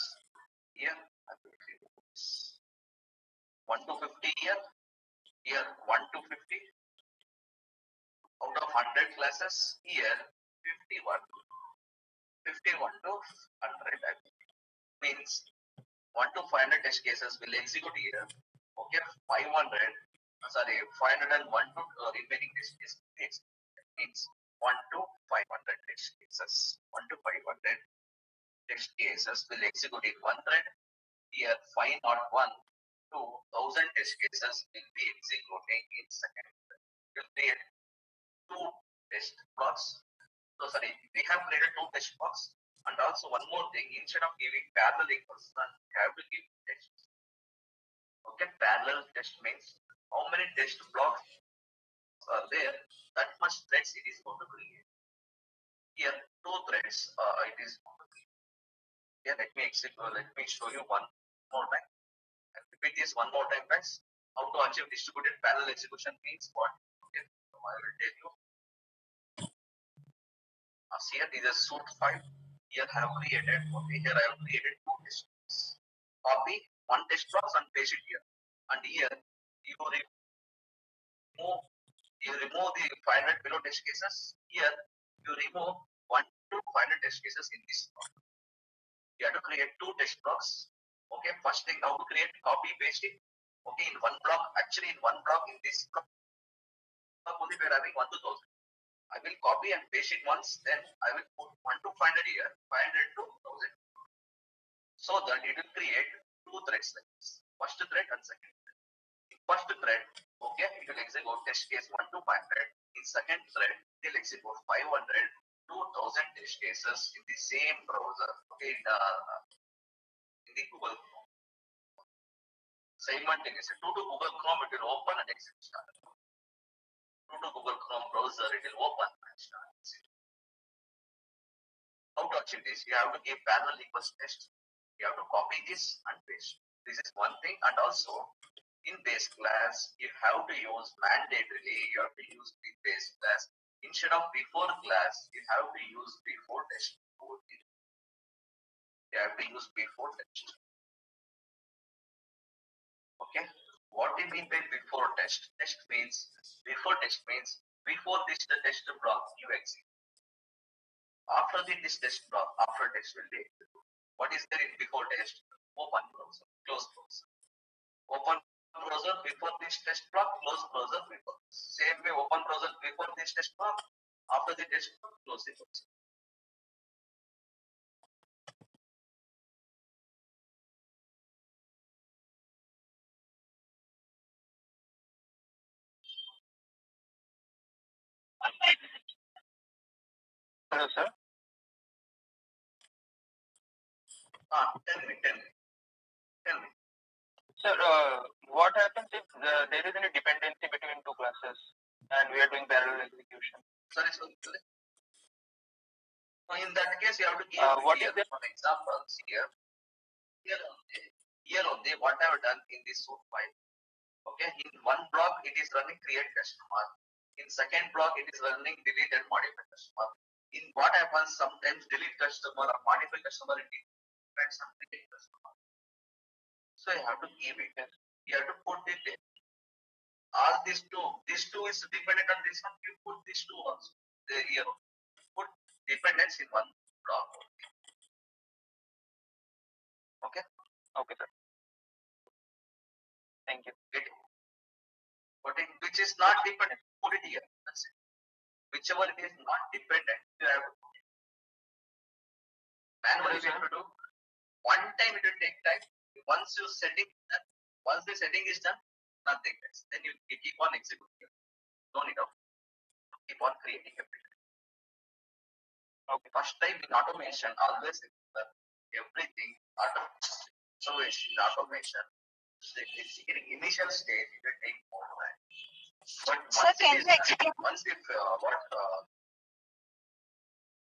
Here I will give this 1 to 50 here. Here 1 to 50. Out of 100 classes here 51. 51 to 100 means 1 to 500 test cases will execute here. Okay, 500. Sorry, 501 to remaining test cases means 1 to 500 test cases. 1 to 500 test cases will execute in one thread. Here 501 to 1000 test cases will be executing in second thread. Will create 2 test blocks. So sorry, we have created 2 test blocks. And also one more thing, instead of giving parallel equals none, we have to give test. Okay, parallel test means how many test blocks are there, that much threads it is going to create. Here 2 threads it is going to create. Here let me show you one more time. And repeat this one more time, guys. How to achieve distributed parallel execution means what? Okay, so I will tell you. Here is a suit file. Here I have created. Okay, here I have created 2 test blocks. Copy 1 test blocks and paste it here. And here you remove the 500 below test cases. Here you remove 1 to 500 test cases in this block. You have to create 2 test blocks. Okay, first thing how to create, copy paste it. Okay, in one block, actually in one block in this block only we are having 1 to 1000. I will copy and paste it once, then I will put 1 to 500 here, 500 to 1000. So that it will create 2 threads like this. First thread and second thread. In first thread, okay, it will execute test case 1 to 500. In second thread, it will execute 500 to 1000 test cases in the same browser. Okay, in the Google Chrome. Simultaneously, to Google Chrome, it will open and execute. To Google Chrome browser, it will open and start. How to achieve this? You have to give parallel equals test. You have to copy this and paste. This is one thing. And also, in base class, you have to use mandatorily, you have to use the base class. Instead of before class, you have to use before test. You have to use before test. Okay. What do you mean by before test? Before this the test block you execute. After this test block, after test will be executed. What is there in before test? Open browser, close browser. Open browser before this test block, close browser before. Same way, open browser before this test block, after the test block, close the browser. Hello, sir. Tell me. Sir, what happens if there is any dependency between 2 classes and we are doing parallel execution? Sorry. So in that case, you have to give what here, is for example, here only what I have done in this source file. Okay, in one block it is running create customer. In second block it is running delete and modify customer. in what happens sometimes delete customer or modify customer it depends on create customer. So you have to give it. You have to put it in. All these two is dependent on this one. You put these two also. You put dependence in one block. Okay. Okay, sir. Thank you. Get it? But which is not dependent, put it here. That's it. Whichever it is not dependent, you have to put it. Manually you have to do. One time it will take time. Once you setting done, once the setting is done, nothing else. Then you keep on executing. Don't need to keep on creating everything. Okay. First time in automation, always everything automation. So in automation, in initial stage, it will take more time. But Sir, can you explain? Once if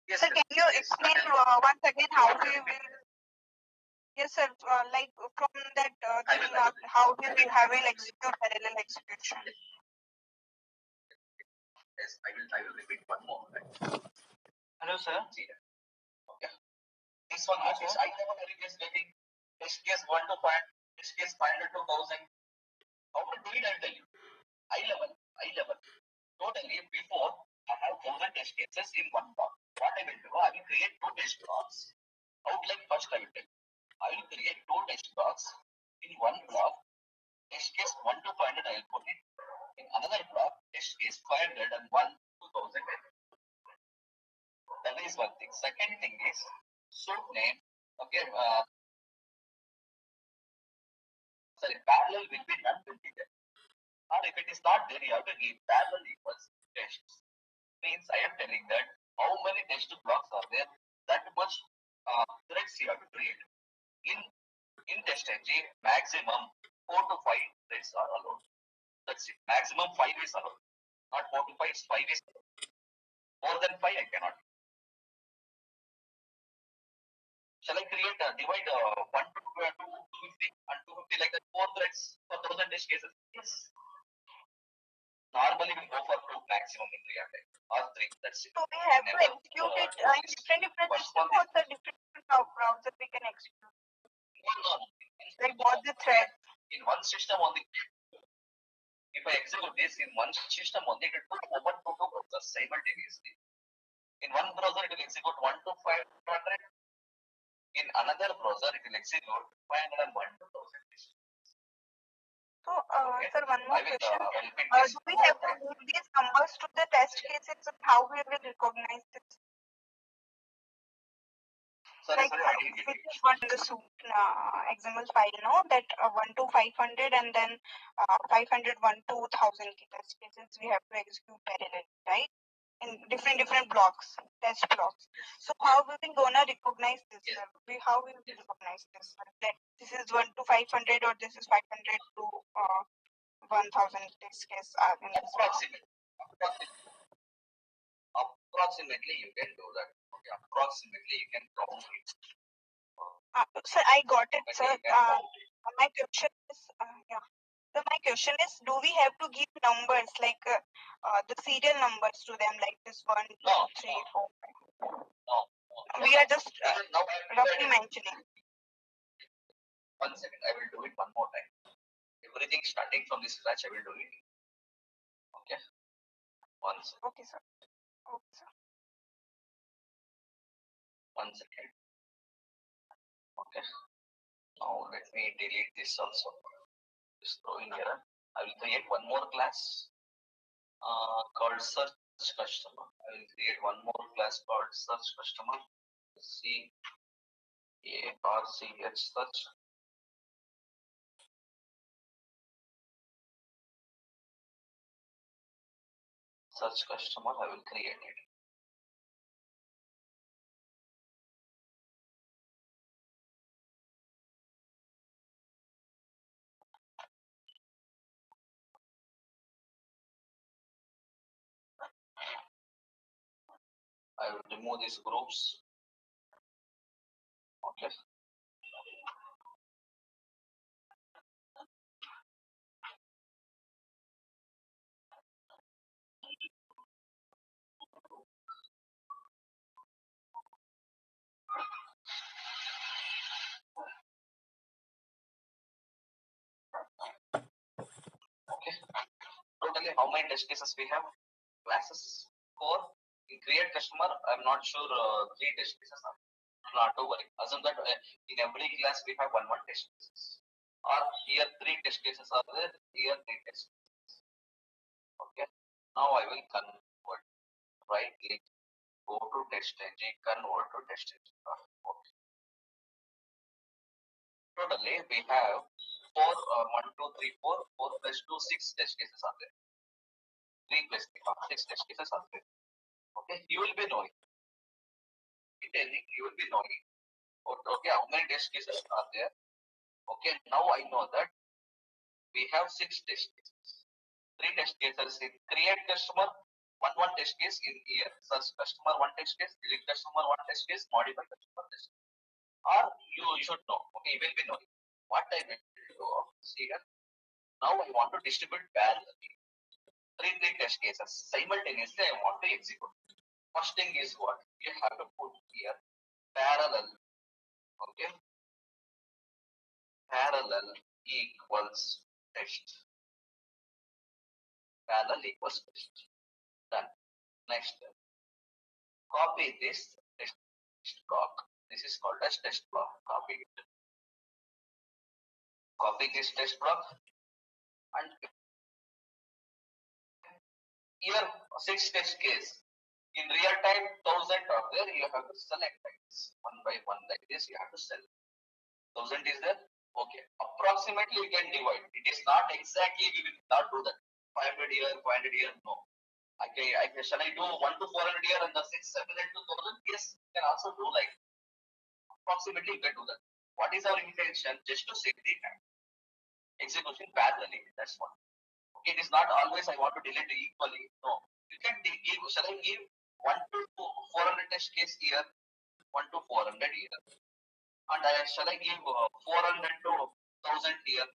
yes, sir, can you explain once again how we will? Yes, sir. Like from that thing, how we will execute parallel execution. Yes, I will repeat one more time. Hello, sir. Okay. This one is I level is getting test case 1 to 5, test case 500 to 1000. How to do it, I'll tell you. I level. Totally, before I have 1000 test cases in one block. What I will do, I will create 2 test blocks. Outline first I will tell you. I will create 2 test blocks in one block. Test case 1 to 500 I will put it. In another block, test case 500 and 1 to 1000. That is one thing. Second thing is should name. Okay. Sorry, parallel will be none will be there. Or if it is not there, you have to give parallel equals tests. Means I am telling that how many test blocks are there, that much threads you have to create. In TestNG, maximum 4 to 5 threads are allowed. That's it. Maximum 5 is allowed. Not 4 to 5, 5 is allowed. More than 5 I cannot. Shall I create divide 1 to 250 and 250 like that 4 threads for 1000 test cases? Yes. Normally we go for 2 maximum in real time or 3. That's it. So we have to execute it in different systems or the different browser we can execute. No. Like both the thread. In one system only. If I execute this in one system only, it will open 2 browsers simultaneously. In one browser, it will execute 1 to 500. In another browser, it will execute 501 to 1000. So, sir, one more question. Do we have to move these numbers to the test cases and how we will recognize this? Sorry, like, this is one in the soup XML file, no? That 1 to 500 and then 500, 1 to 1000 test cases we have to execute parallel, right? In different blocks, test blocks. So how we will gonna recognize this? How we will recognize this? That this is 1 to 500 or this is 500 to 1000 test case in this approximately you can do that. Okay, approximately you can count it. Sir, I got it, sir. My question is, So my question is, do we have to give numbers like the serial numbers to them, like this 1, 2, 3, 4, 5? No. We are just roughly mentioning. 1 second, I will do it one more time. Everything starting from this scratch, I will do it. Okay. 1 second. Okay, sir. Okay, sir. 1 second. Okay. Now let me delete this also. Just throw in here. I will create one more class called search customer. I will create one more class called search customer. CARCH search. Search customer, I will create it. I will remove these groups. Okay. Approximately how many test cases we have? Classes 4. In create customer, I'm not sure 3 test cases are. Not to worry. Assume that in every class we have one test cases. Or here 3 test cases are there, here 3 test cases. Okay. Now I will convert. Right click, go to test engine, convert to test engine. Okay. Totally we have 4, 1, 2, 3, 4, 4 plus 2, 6 test cases are there. 3 plus 3, 6 test cases are there. Okay, you will be knowing. You will be knowing. Okay, how many test cases are there? Okay, now I know that we have 6 test cases. 3 test cases in create customer, one test case in here, search customer 1 test case, delete customer 1 test case, modify customer test case. Or you should know. Okay, you will be knowing. What I will do, see here. Now I want to distribute parallelly. 3 test cases simultaneously I want to execute. First thing is what? You have to put here parallel. Okay. Parallel equals test. Parallel equals test. Done. Next. Copy this test block. This is called as test block. Copy it. Copy this test block. And here 6 test case. In real time, 1000 are there. You have to select like this. One by one like this. You have to select. 1000 is there. Okay. Approximately you can divide. It is not exactly, we will not do that. 500 here, 500 here. No. Shall I do 1 to 400 here and the 6, 7, 8 to 1000? Yes, you can also do like approximately you can do that. What is our intention? Just to save the time. Execution parallelly. That's one. Okay, it is not always I want to delete equally. No. You can give, shall I give 1 to 400 test case here, 1 to 400 here. And shall I give 400 to 1000 here?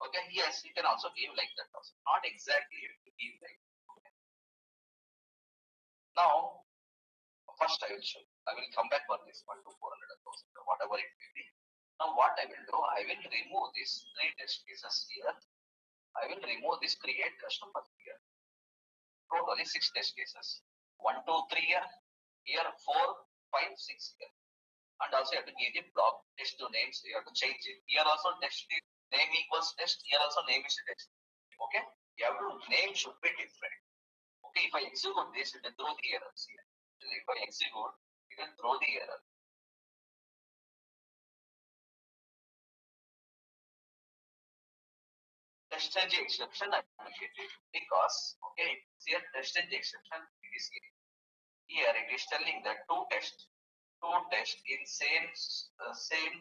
Okay, yes, you can also give like that also. Not exactly you have to give like that. Okay. Now, first I will show. I will come back for this 1 to 400 and 1000, whatever it may be. Now what I will do, I will remove these 3 test cases here. I will remove this create customer here. Totally 6 test cases. 1, 2, 3 here. Here 4, 5, 6 here. And also you have to give the block test to names. You have to change it. Here also test name equals test. Here also name is test. Okay. You have to name should be different. Okay. If I execute this, it will throw the errors here. If I execute, it will throw the error. Test engine exception I appreciated because okay, here test engine exception it is here it is telling that two tests in same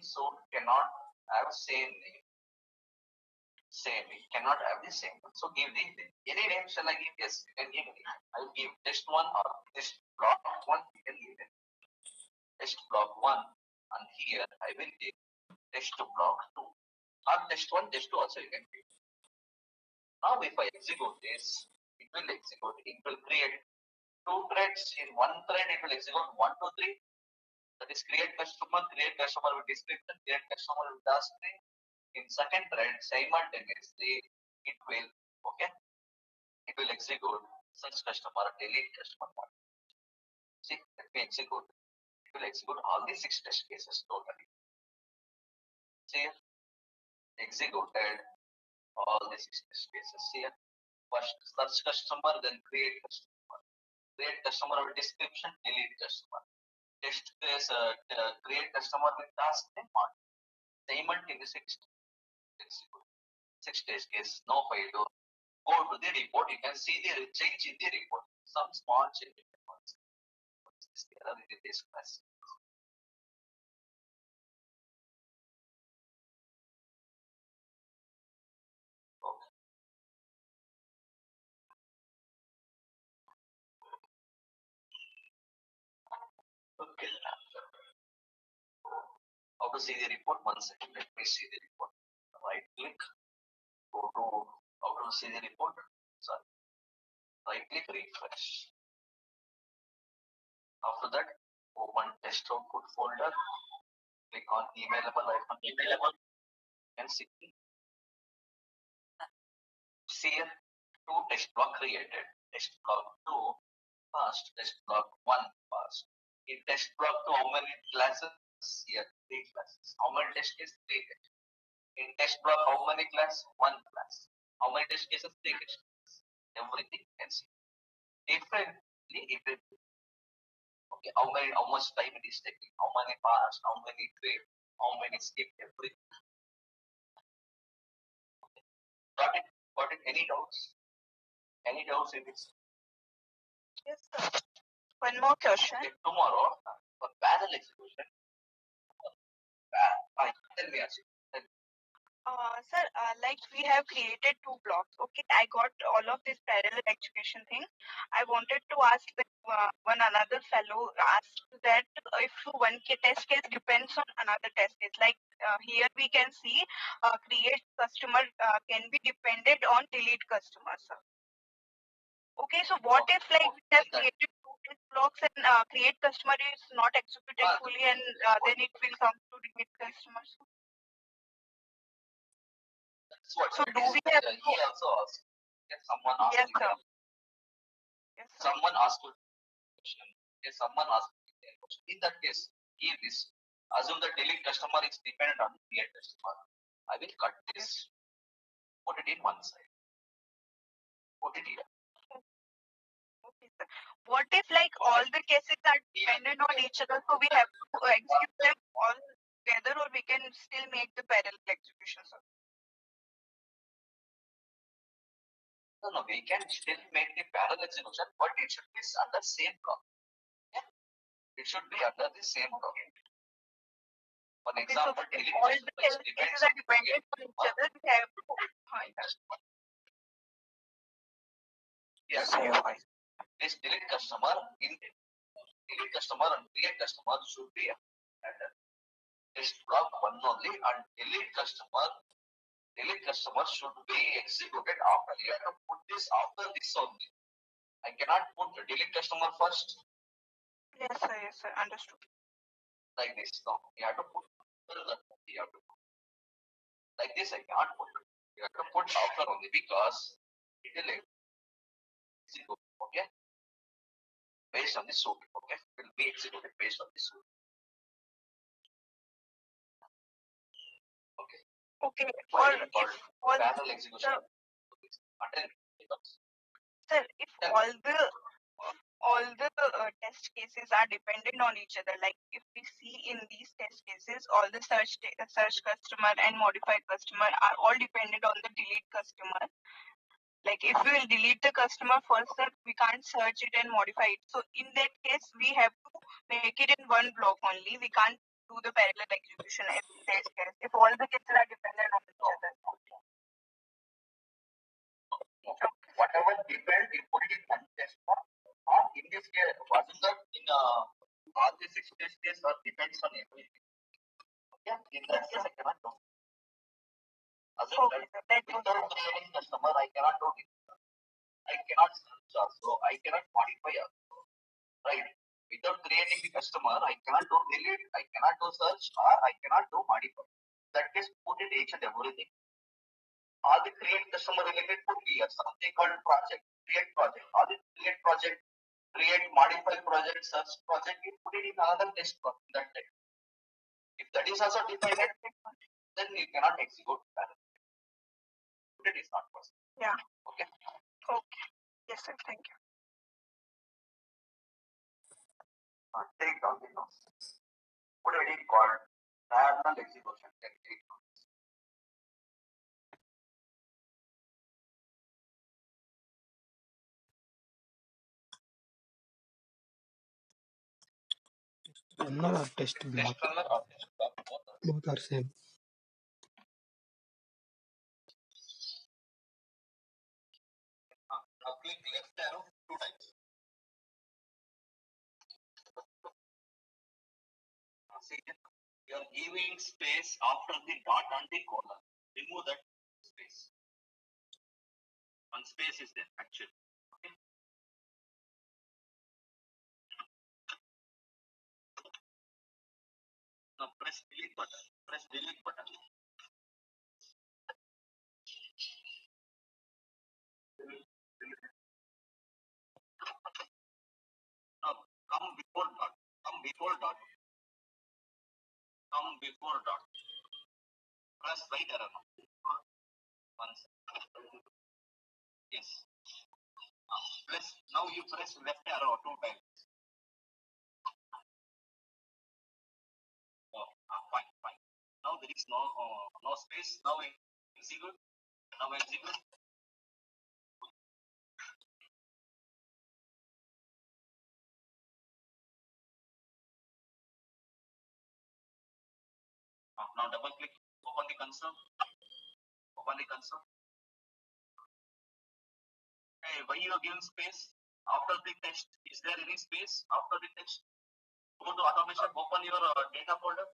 suit cannot have same name. It cannot have the same one. So give the any name shall I give? Yes, you can give any. I will give test 1 or test block 1. You can give it. Test block 1 and here I will give test block 2 or test 1, test 2 also you can give. Now if I execute this, it will execute. It will create 2 threads. In 1 thread it will execute 1, 2, 3. That is create customer with description, create customer with task name. In second thread, simultaneously, it will execute search customer, delete customer. See, let me execute. It will execute all the 6 test cases totally. See, executed all the 6 test cases here. First search customer, then create customer with description, delete customer. Test case, create customer with task name. Simultaneously execute 6 test case, no failure. Go to the report, you can see the change in the report. Some small change in the report. This error in this class. Okay. How to see the report? 1 second. Let me see the report. Right click. Go to how to see the report. Sorry. Right click, refresh. After that, open test output folder. Click on emailable icon. Emailable. And see here two test block created. Test block 2 first, test block 1 first. In test block 2, how many classes? Here, 3 classes. How many test cases? 3 tests. In test block, how many class? 1 class. How many test cases? 3 test cases. Everything can see. Differently, if it, okay, how much time it is taking, how many passed, how many failed, how many skipped, everything. Got it? Got it? Any doubts? Any doubts in this? Yes, sir. One more question. Okay, tomorrow, for parallel execution, tell me, Ashish. Sir, like we have created two blocks. Okay, I got all of this parallel execution thing. I wanted to ask that one another fellow asked that if one test case depends on another test case. Like here we can see create customer can be dependent on delete customer, sir. Okay, so what if like we have created two test blocks and create customer is not executed fully and then it will come to delete customers? So do we have to... He also asked. Yes, someone asked. Yes, sir. Yes, sir. Someone asked a question. Yes, someone asked a question. In that case, give this. Assume the delete customer is dependent on the create customer. I will cut this. Put it in one side. Put it here. Okay, sir. What if like all the cases are dependent on each other, so we have to execute them all together, or we can still make the parallel execution, sir? No, we can still make the parallel execution, but it should be under same block. Yeah? It should be under the same block. For example, so if all the cases are dependent on each other, we have to... Yes. This delete customer in delete customer and create customer should be under this block 1 only, and delete customer should be executed after. You have to put this after this only. I cannot put the delete customer first. Yes, sir. Understood. Like this. No, you have to put. You have to put. Like this, I cannot put. You have to put after only because it will execute. Okay. Based on the suit. Okay. It will be executed based on the suit. Okay. Okay. Or if all parallel execution. Sir, if all the test cases are dependent on each other, like if we see in these test cases, all the search customer and modified customer are all dependent on the delete customer. Like if we will delete the customer first, sir, we can't search it and modify it. So in that case, we have to make it in one block only. We can't do the parallel execution every test case if all the cases are dependent on each other. Whatever depends, you put it in one test block. Or in this case, wasn't that in all the 6 test cases or depends on everything? Yeah, in that case, I cannot do. Assume that without creating customer, I cannot do it. I cannot search also. I cannot modify also. Right? Without creating the customer, I cannot do delete, I cannot do search, or I cannot do modify. That case, put it each and everything. All the create customer related put here, something called project, create project. All the create project, create modify project, search project, you put it in another test block. That text. If that is also defined, then you cannot execute that. It is not possible. Yeah. Okay. Okay. Yes, sir. Thank you. Take down the notes. What it is called parallel execution technique. Runner or test block? Test runner or test block, Both are same. Now click left arrow 2 times. See, you are giving space after the dot and the colon. Remove that space. One space is there actually. Okay. Now press delete button. Press delete button. before dot. Come before dot. Press right arrow. Once. Yes. Press. Now you press left arrow 2 times. Oh, fine, fine. Now there is no space. Now execute. Now execute. Now double click. Open the console. Open the console. Hey, why you are giving space after the text? Is there any space after the text? Go to automation. Open your data folder.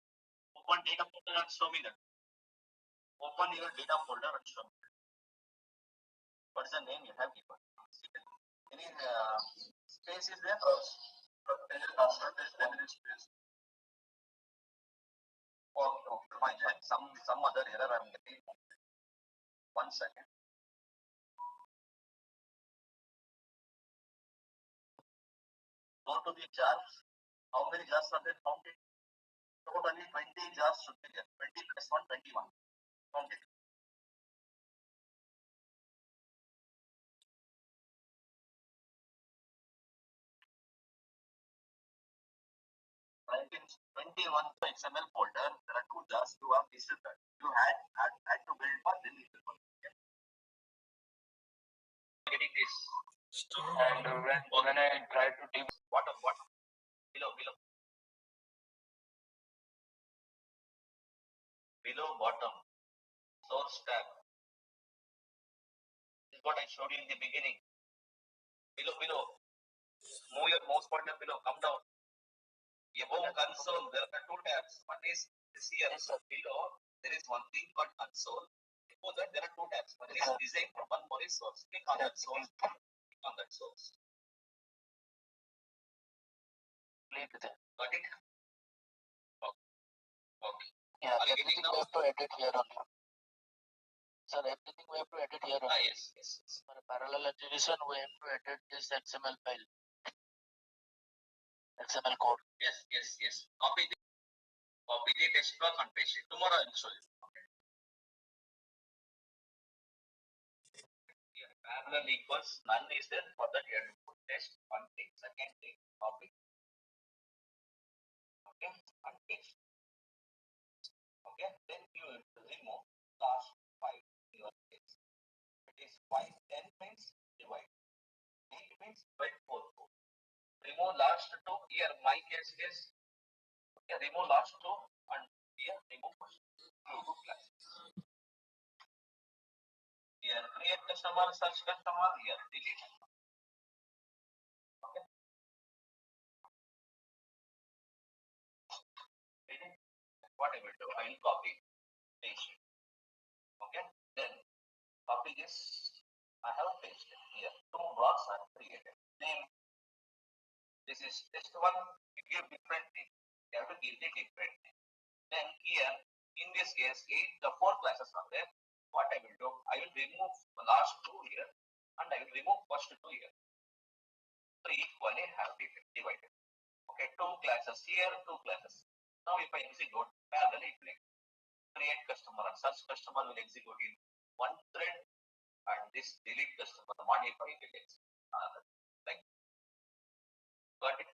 Open data folder and show me that. Open your data folder and show me. What's the name you have given? Any space is there? Space. Okay, fine, fine. Some other error I'm getting. 1 second. Go to the jars. How many jars are there counted? Totally 20 jars should be there. 20 plus 1, 21. Count it. In 21 XML folder, there are 2 jars. You have listed that. You had to build one, then you will okay. Getting this. And when I try to do bottom, below bottom, source tab. This is what I showed you in the beginning. Below. Move your mouse pointer below. Come down. Above console, there are 2 tabs. One is this here. So below, there is one thing called console. Before that, there are 2 tabs. One is design, one more is source. Click on that source. Click on that source. Click there. Got it? Okay. Yeah, everything we have to edit here only. Sir, everything we have to edit here only. Yes. For a parallel execution, we have to edit this XML file. XML code. Yes. Copy the text block and paste it. Tomorrow I will show you. Here, parallel equals none is there. For that you have to put text. One thing, second thing, copy. Okay, and paste. Okay, then you remove last 5 in your case. It is 5, 10 means divide. 8 means divide 4. Remove last 2. Here my case is remove last 2 and here remove first 2 classes. Here create customer, search customer, here delete. Okay. What I will do, I will copy, paste it. Okay. Then copy this. I have pasted here. 2 blocks are created. Name. This is test 1. You give different thing. You have to give the different thing. Then here, in this case, 4 classes are there. What I will do, I will remove the last 2 here and I will remove first 2 here. So equally have divided. Okay, 2 classes here, 2 classes. Now if I execute parallel, it will create customer and search customer will execute in 1 thread and this delete customer modify will execute another. Like, got it?